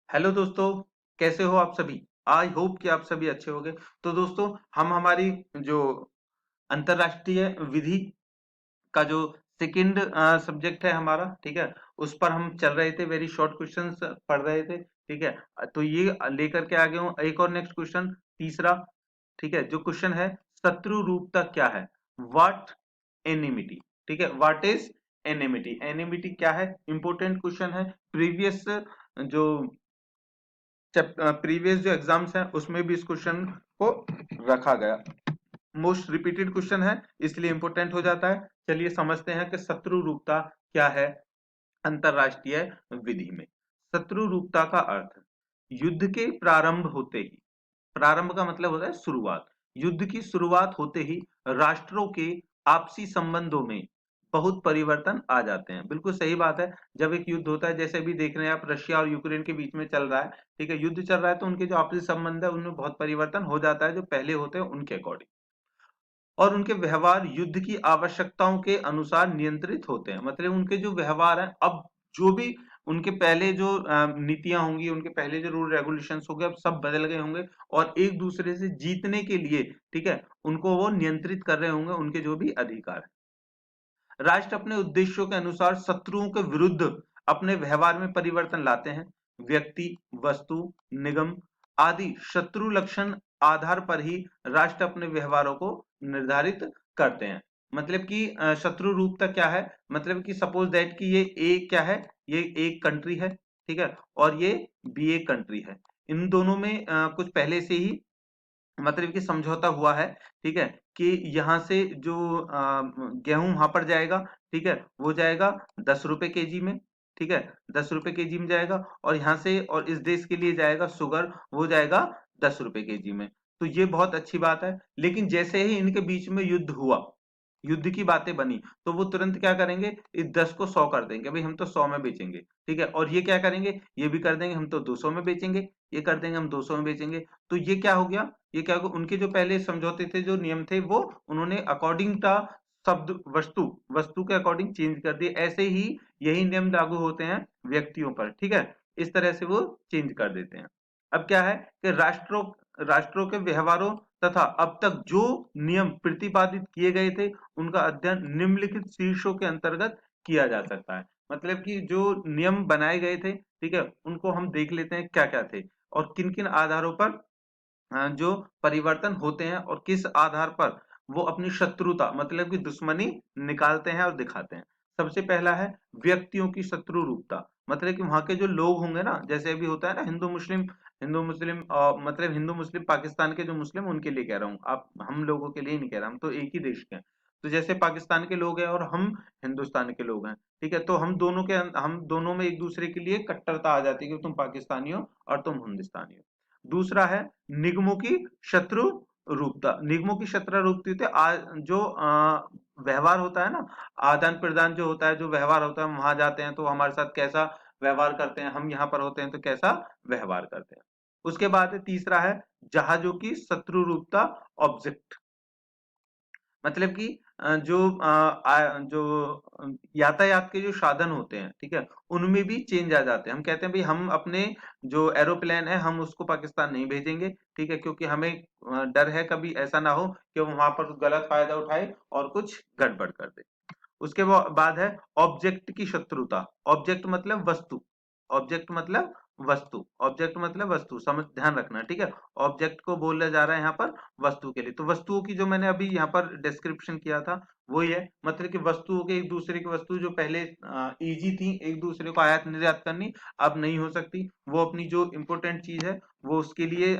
Hello दोस्तों, कैसे हो आप सभी। आई होप कि आप सभी अच्छे होंगे। तो दोस्तों, हम हमारी जो अंतरराष्ट्रीय विधि का जो सेकंड सब्जेक्ट है हमारा, ठीक है, उस पर हम चल रहे थे। वेरी शॉर्ट क्वेश्चंस पढ़ रहे थे, ठीक है। तो ये लेकर के आगे हूँ एक और नेक्स्ट क्वेश्चन, तीसरा, ठीक है। जो क्वेश्चन है, शत्रु रूपता क्या है, व्हाट एनिमिटी, ठीक है, व्हाट इज एनिमिटी। एनिमिटी क्या है, इंपॉर्टेंट क्वेश्चन है। प्रीवियस जो प्रीवियस जो एग्जाम्स हैं उसमें भी इस क्वेश्चन को रखा गया। मोस्ट रिपीटेड क्वेश्चन है, इसलिए इंपॉर्टेंट हो जाता है। चलिए समझते हैं कि शत्रु रूपता क्या है अंतरराष्ट्रीय विधि में। शत्रु रूपता का अर्थ, युद्ध के प्रारंभ होते ही, प्रारंभ का मतलब होता है शुरुआत, युद्ध की शुरुआत होते ही राष्ट्रों के आपसी संबंधों में बहुत परिवर्तन आ जाते हैं। बिल्कुल सही बात है। जब एक युद्ध होता है, जैसे अभी देख रहे हैं आप, रशिया और यूक्रेन के बीच में चल रहा है, ठीक है, युद्ध चल रहा है, तो उनके जो आपसी संबंध है उनमें बहुत परिवर्तन हो जाता है, जो पहले होते हैं उनके अकॉर्डिंग। और उनके व्यवहार युद्ध की आवश्यकताओं के अनुसार नियंत्रित होते हैं। मतलब उनके जो व्यवहार हैं, अब जो भी उनके पहले जो नीतियां होंगी, उनके पहले जो रूल रेगुलेशंस होंगे, अब सब बदल गए होंगे। और एक दूसरे से जीतने के लिए, ठीक है, उनको वो नियंत्रित कर रहे होंगे, उनके जो भी अधिकार है। राष्ट्र अपने उद्देश्यों के अनुसार शत्रुओं के विरुद्ध अपने व्यवहार में परिवर्तन लाते हैं। व्यक्ति, वस्तु, निगम आदि शत्रु लक्षण आधार पर ही राष्ट्र अपने व्यवहारों को निर्धारित करते हैं। मतलब कि शत्रु रूपता क्या है, मतलब कि सपोज दैट कि ये ए क्या है, ये एक कंट्री है, ठीक है, और ये बी एक कंट्री है। इन दोनों में कुछ पहले से ही मतलब कि समझौता हुआ है, ठीक है, कि यहाँ से जो गेहूं वहां पर जाएगा, ठीक है, वो जाएगा 10 रुपए केजी में, ठीक है, 10 रुपए केजी में जाएगा। और यहाँ से और इस देश के लिए जाएगा शुगर, वो जाएगा 10 रुपए केजी में। तो ये बहुत अच्छी बात है। लेकिन जैसे ही इनके बीच में युद्ध हुआ, युद्ध की बातें बनी, तो वो तुरंत क्या करेंगे, इस 10 को 100 कर देंगे, भाई हम तो 100 में बेचेंगे, ठीक है। और ये क्या करेंगे, ये भी कर देंगे, हम तो 200 में बेचेंगे, ये कर देंगे, हम 200 में बेचेंगे। तो ये क्या हो गया, ये क्या होगा, उनके जो पहले समझौते थे, जो नियम थे, वो उन्होंने अकॉर्डिंग टा शब्द वस्तु, वस्तु के अकॉर्डिंग चेंज कर दिए। ऐसे ही यही नियम लागू होते हैं व्यक्तियों पर, ठीक है, इस तरह से वो चेंज कर देते हैं। अब क्या है कि राष्ट्रों राष्ट्रों के व्यवहारों तथा अब तक जो नियम प्रतिपादित किए गए थे, उनका अध्ययन निम्नलिखित शीर्षों के अंतर्गत किया जा सकता है। मतलब कि जो नियम बनाए गए थे, ठीक है, उनको हम देख लेते हैं क्या क्या थे और किन किन आधारों पर जो परिवर्तन होते हैं, और किस आधार पर वो अपनी शत्रुता मतलब कि दुश्मनी निकालते हैं और दिखाते हैं। सबसे पहला है व्यक्तियों की शत्रु रूपता। मतलब कि वहां के जो लोग होंगे ना, जैसे अभी होता है ना हिंदू मुस्लिम, हिंदू मुस्लिम मतलब हिंदू मुस्लिम पाकिस्तान के जो मुस्लिम, उनके लिए कह रहा हूँ, आप हम लोगों के लिए नहीं कह रहा, हम तो एक ही देश के हैं। तो जैसे पाकिस्तान के लोग हैं और हम हिंदुस्तान के लोग हैं, ठीक है, तो हम दोनों में एक दूसरे के लिए कट्टरता आ जाती है कि तुम पाकिस्तानी हो और तुम हिंदुस्तानी हो। दूसरा है निगमों की शत्रु रूपता। निगमों की शत्रु रूपता जो व्यवहार होता है ना, आदान प्रदान जो होता है, जो व्यवहार होता है, हम वहां जाते हैं तो हमारे साथ कैसा व्यवहार करते हैं, हम यहाँ पर होते हैं तो कैसा व्यवहार करते हैं। उसके बाद तीसरा है जहाजों की शत्रु रूपता, ऑब्जेक्ट। मतलब कि जो यातायात के जो साधन होते हैं, ठीक है, उनमें भी चेंज आ जाते हैं। हम कहते हैं भाई हम अपने जो एरोप्लेन है, हम उसको पाकिस्तान नहीं भेजेंगे, ठीक है, क्योंकि हमें डर है कभी ऐसा ना हो कि वो वहां पर गलत फायदा उठाए और कुछ गड़बड़ कर दे। उसके बाद है ऑब्जेक्ट की शत्रुता। ऑब्जेक्ट मतलब वस्तु, ऑब्जेक्ट मतलब वस्तु, ऑब्जेक्ट मतलब वस्तु, समझ ध्यान रखना, ठीक है। ऑब्जेक्ट को बोला जा रहा है यहाँ पर वस्तु के लिए। तो वस्तुओं की जो मैंने अभी यहाँ पर डिस्क्रिप्शन किया था, वही है। मतलब कि वस्तुओं के एक दूसरे की वस्तु जो पहले इजी थी एक दूसरे को आयात निर्यात करनी, अब नहीं हो सकती। वो अपनी जो इंपोर्टेंट चीज है, वो उसके लिए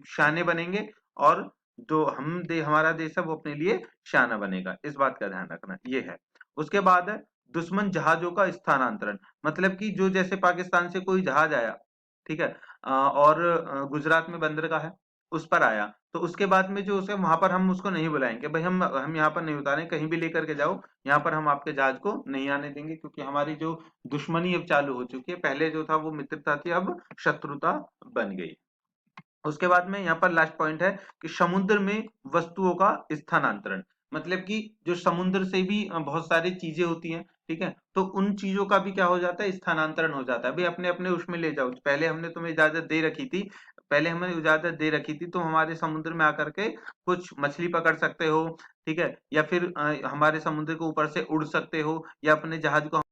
शाने बनेंगे, और जो हमारा देश है वो अपने लिए शाना बनेगा। इस बात का ध्यान रखना, ये है। उसके बाद है दुश्मन जहाजों का स्थानांतरण। मतलब कि जो जैसे पाकिस्तान से कोई जहाज आया, ठीक है, और गुजरात में बंदरगाह है, उस पर आया, तो उसके बाद में जो उसे वहां पर हम उसको नहीं बुलाएंगे, भाई हम यहाँ पर नहीं उतारें, कहीं भी लेकर के जाओ, यहाँ पर हम आपके जहाज को नहीं आने देंगे, क्योंकि हमारी जो दुश्मनी अब चालू हो चुकी है। पहले जो था वो मित्रता थी, अब शत्रुता बन गई। उसके बाद में यहाँ पर लास्ट पॉइंट है कि समुद्र में वस्तुओं का स्थानांतरण। मतलब कि जो समुद्र से भी बहुत सारी चीजें होती हैं, ठीक है, तो उन चीजों का भी क्या हो जाता है, स्थानांतरण हो जाता है। भाई अपने अपने उसमें ले जाओ, पहले हमने तुम्हें इजाजत दे रखी थी, पहले हमें इजाजत दे रखी थी, तुम हमारे समुद्र में आकर के कुछ मछली पकड़ सकते हो, ठीक है, या फिर हमारे समुद्र के ऊपर से उड़ सकते हो, या अपने जहाज को